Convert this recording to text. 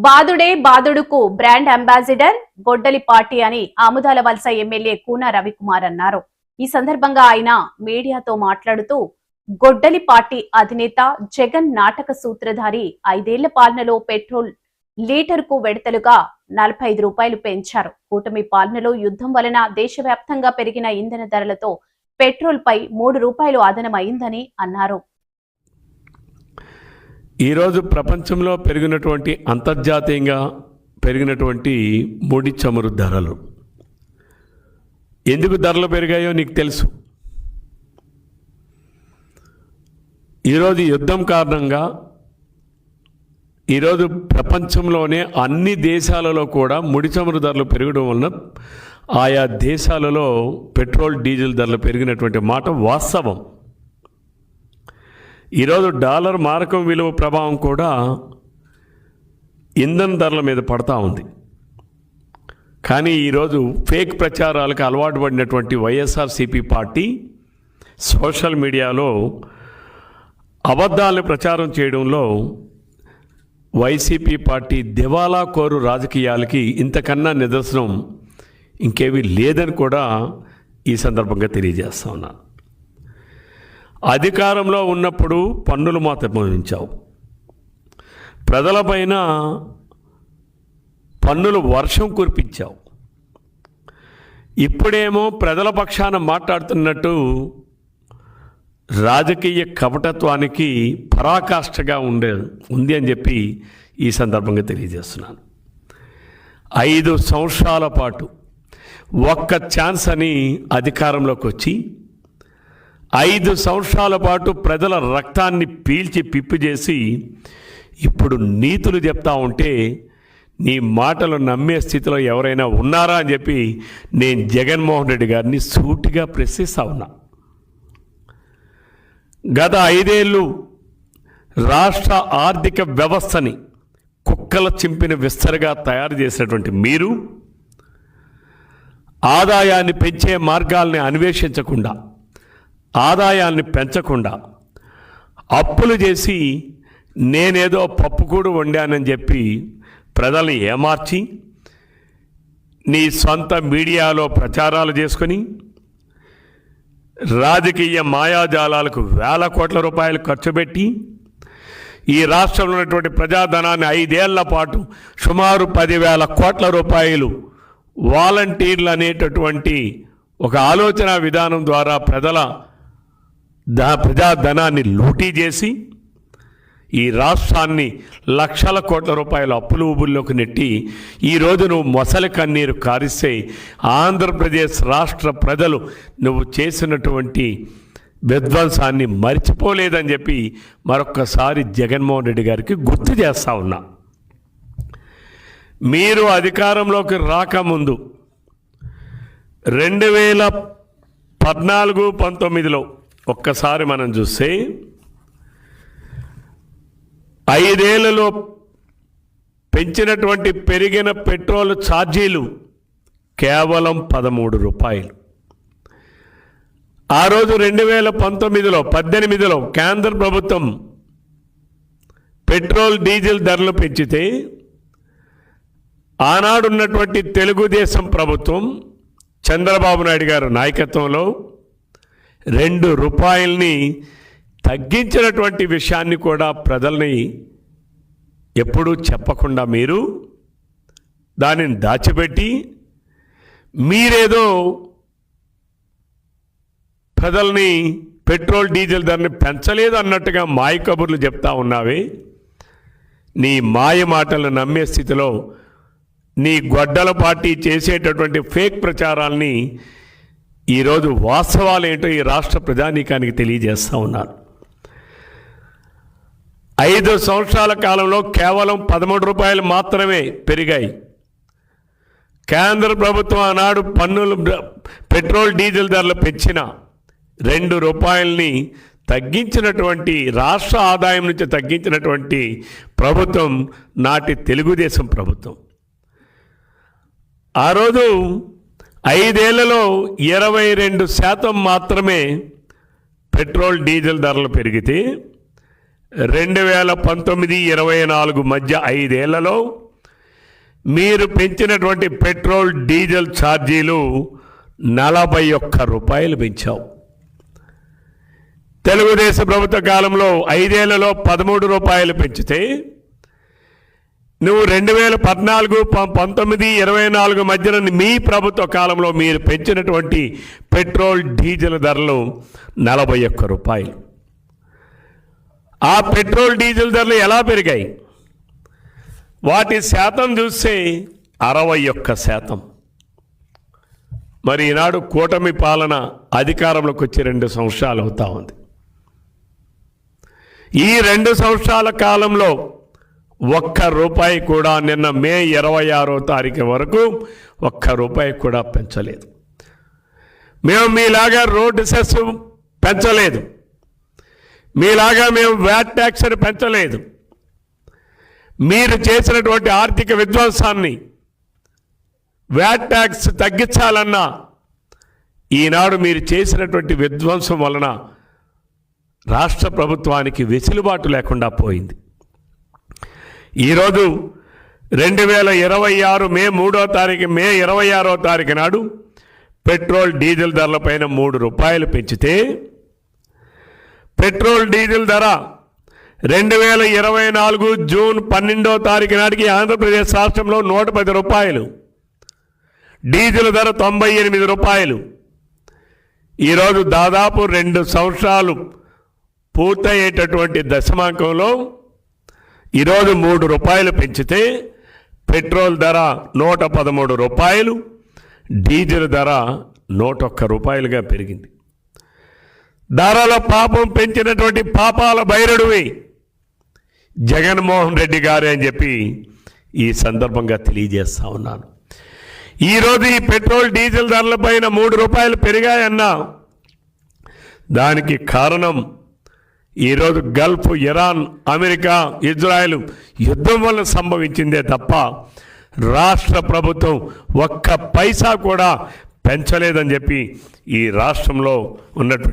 బాదుడే బాదుడుకు brand ambassador గొడ్డలి party అని ఆముదాల వలస ఎమ్మెల్యే కూన రవికుమార్ అన్నారు. ఈ సందర్భంగా ఆయన మీడియాతో మాట్లాడుతూ గొడ్డలి పార్టీ అధినేత జగన్ నాటక సూత్రధారి 5 ఏళ్ల పాలనలో పెట్రోల్ లీటర్కు వెడతలుగా 45 రూపాయలు పెంచారు. కూటమి పాలనలో యుద్ధం వలన దేశవ్యాప్తంగా పెరిగిన ఇంధన ధరలతో పెట్రోల్ పై 3 రూపాయలు అదనమైందని అన్నారు. ఈరోజు ప్రపంచంలో పెరిగినటువంటి అంతర్జాతీయంగా పెరిగినటువంటి ముడి చమురు ధరలు, ఎందుకు ధరలు పెరిగాయో నీకు తెలుసు. ఈరోజు యుద్ధం కారణంగా ఈరోజు ప్రపంచంలోనే అన్ని దేశాలలో కూడా ముడి చమురు ధరలు పెరగడం వలన ఆయా దేశాలలో పెట్రోల్ డీజిల్ ధరలు పెరిగినటువంటి మాట వాస్తవం. ఈరోజు డాలర్ మారకం విలువ ప్రభావం కూడా ఇంధన ధరల మీద పడతా ఉంది. కానీ ఈరోజు ఫేక్ ప్రచారాలకు అలవాటు పడినటువంటి వైఎస్ఆర్సీపీ పార్టీ సోషల్ మీడియాలో అబద్ధాలను ప్రచారం చేయడంలో వైసీపీ పార్టీ దివాలా కోరు రాజకీయాలకి ఇంతకన్నా నిదర్శనం ఇంకేమీ లేదని కూడా ఈ సందర్భంగా తెలియజేస్తా ఉన్నా. అధికారంలో ఉన్నప్పుడు పన్నులు మాత్రం మోయించావు, ప్రజలపైన పన్నులు వర్షం కురిపించావు. ఇప్పుడేమో ప్రజల పక్షాన మాట్లాడుతున్నట్టు రాజకీయ కపటత్వానికి పరాకాష్ఠగా ఉంది అని చెప్పి ఈ సందర్భంగా తెలియజేస్తున్నాను. 5 సంవత్సరాల పాటు ఒక్క ఛాన్స్ అని అధికారంలోకి వచ్చి 5 సంవత్సరాల పాటు ప్రజల రక్తాన్ని పీల్చి పిప్పి చేసి ఇప్పుడు నీతులు చెప్తా ఉంటే నీ మాటలు నమ్మే స్థితిలో ఎవరైనా ఉన్నారా అని చెప్పి నేను జగన్మోహన్ రెడ్డి గారిని సూటిగా ప్రశ్నిస్తా ఉన్నా. గత 5 ఏళ్ళు రాష్ట్ర ఆర్థిక వ్యవస్థని కుక్కల చింపిన విస్తరగా తయారు చేసినటువంటి మీరు ఆదాయాన్ని పెంచే మార్గాల్ని అన్వేషించకుండా, ఆదాయాన్ని పెంచకుండా అప్పులు చేసి నేనేదో పప్పుకూడు వండానని చెప్పి ప్రజల్ని ఏమార్చి నీ సొంత మీడియాలో ప్రచారాలు చేసుకొని రాజకీయ మాయాజాలాలకు వేల కోట్ల రూపాయలు ఖర్చు పెట్టి ఈ రాష్ట్రంలో ఉన్నటువంటి ప్రజాధనాన్ని 5 ఏళ్ల పాటు సుమారు 10,000 కోట్ల రూపాయలు వాలంటీర్లు అనేటటువంటి ఒక ఆలోచన విధానం ద్వారా ప్రజాధనాన్ని లూటీ చేసి ఈ రాష్ట్రాన్ని లక్షల కోట్ల రూపాయల అప్పులు ఊబుల్లోకి నెట్టి ఈరోజు నువ్వు మొసలి కన్నీరు కారిస్తే ఆంధ్రప్రదేశ్ రాష్ట్ర ప్రజలు నువ్వు చేసినటువంటి విధ్వంసాన్ని మర్చిపోలేదని చెప్పి మరొక్కసారి జగన్మోహన్ రెడ్డి గారికి గుర్తు చేస్తా ఉన్నా. మీరు అధికారంలోకి రాకముందు 2014-19లో ఒక్కసారి మనం చూస్తే 5 ఏళ్లలో పెంచినటువంటి పెరిగిన పెట్రోల్ ఛార్జీలు కేవలం 13 రూపాయలు. ఆ రోజు 2018లో కేంద్ర ప్రభుత్వం పెట్రోల్ డీజిల్ ధరలు పెంచితే ఆనాడున్నటువంటి తెలుగుదేశం ప్రభుత్వం చంద్రబాబు నాయుడు గారి నాయకత్వంలో 2 రూపాయల్ని తగ్గించినటువంటి విషయాన్ని కూడా ప్రజల్ని ఎప్పుడూ చెప్పకుండా మీరు దానిని దాచిపెట్టి మీరేదో ప్రజల్ని పెట్రోల్ డీజిల్ ధరని పెంచలేదు అన్నట్టుగా మాయ కబుర్లు చెప్తా ఉన్నావే. నీ మాయ మాటలు నమ్మే స్థితిలో నీ గొడ్డల పార్టీ చేసేటటువంటి ఫేక్ ప్రచారాల్ని ఈరోజు వాస్తవాలు ఏంటో ఈ రాష్ట్ర ప్రజానీకానికి తెలియజేస్తూ ఉన్నారు. 5 సంవత్సరాల కాలంలో కేవలం 13 రూపాయలు మాత్రమే పెరిగాయి. కేంద్ర ప్రభుత్వం ఆనాడు పన్నులు పెట్రోల్ డీజిల్ ధరలు పెంచిన 2 రూపాయలని తగ్గించినటువంటి రాష్ట్ర ఆదాయం నుంచి తగ్గించినటువంటి ప్రభుత్వం నాటి తెలుగుదేశం ప్రభుత్వం. ఆ రోజు 5 ఏళ్లలో 22% మాత్రమే పెట్రోల్ డీజిల్ ధరలు పెరిగితే 2019-24 మధ్య 5 ఏళ్లలో మీరు పెంచినటువంటి పెట్రోల్ డీజిల్ ఛార్జీలు 41 రూపాయలు పెంచావు. తెలుగుదేశం ప్రభుత్వ కాలంలో 5 ఏళ్లలో 13 రూపాయలు పెంచితే నువ్వు 2014, 19, 24 మధ్యన మీ ప్రభుత్వ కాలంలో మీరు పెంచినటువంటి పెట్రోల్ డీజిల్ ధరలు 41 రూపాయలు. ఆ పెట్రోల్ డీజిల్ ధరలు ఎలా పెరిగాయి? వాటి శాతం చూస్తే 61%. మరి ఈనాడు కూటమి పాలన అధికారంలోకి వచ్చి 2 సంవత్సరాలు అవుతా ఉంది. ఈ 2 సంవత్సరాల కాలంలో 1 రూపాయి కూడా నిన్న మే 26వ తారీఖు వరకు 1 రూపాయి కూడా పెంచలేదు. మేము మీలాగా రోడ్డు సెస్ పెంచలేదు, మీలాగా మేము వ్యాట్ ట్యాక్స్ని పెంచలేదు. మీరు చేసినటువంటి ఆర్థిక విధ్వంసాన్ని, వ్యాట్ ట్యాక్స్ తగ్గించాలన్నా ఈనాడు మీరు చేసినటువంటి విధ్వంసం వలన రాష్ట్ర ప్రభుత్వానికి వెసులుబాటు లేకుండా పోయింది. ఈరోజు 2026 మే 3వ తారీఖు, మే 26వ తారీఖు నాడు పెట్రోల్ డీజిల్ ధరలపైన 3 రూపాయలు పెంచితే పెట్రోల్ డీజిల్ ధర 2024 జూన్ 12వ తారీఖు నాటికి ఆంధ్రప్రదేశ్ రాష్ట్రంలో 110 రూపాయలు, డీజిల్ ధర 98 రూపాయలు. ఈరోజు దాదాపు 2 సంవత్సరాలు పూర్తయ్యేటటువంటి దశమాంకంలో ఈరోజు 3 రూపాయలు పెంచితే పెట్రోల్ ధర 113 రూపాయలు, డీజిల్ ధర 101 రూపాయలుగా పెరిగింది. ధరల పాపం పెంచినటువంటి పాపాల బైరుడివి జగన్మోహన్ రెడ్డి గారే అని చెప్పి ఈ సందర్భంగా తెలియజేస్తా ఉన్నాను. ఈరోజు ఈ పెట్రోల్ డీజిల్ ధరలపైన 3 రూపాయలు పెరిగాయన్నా దానికి కారణం ఈరోజు గల్ఫ్, ఇరాన్, అమెరికా, ఇజ్రాయెల్ యుద్ధం వల్ల సంభవించిందే తప్ప రాష్ట్ర ప్రభుత్వం 1 పైసా కూడా పెంచలేదని చెప్పి ఈ రాష్ట్రంలో ఉన్నటువంటి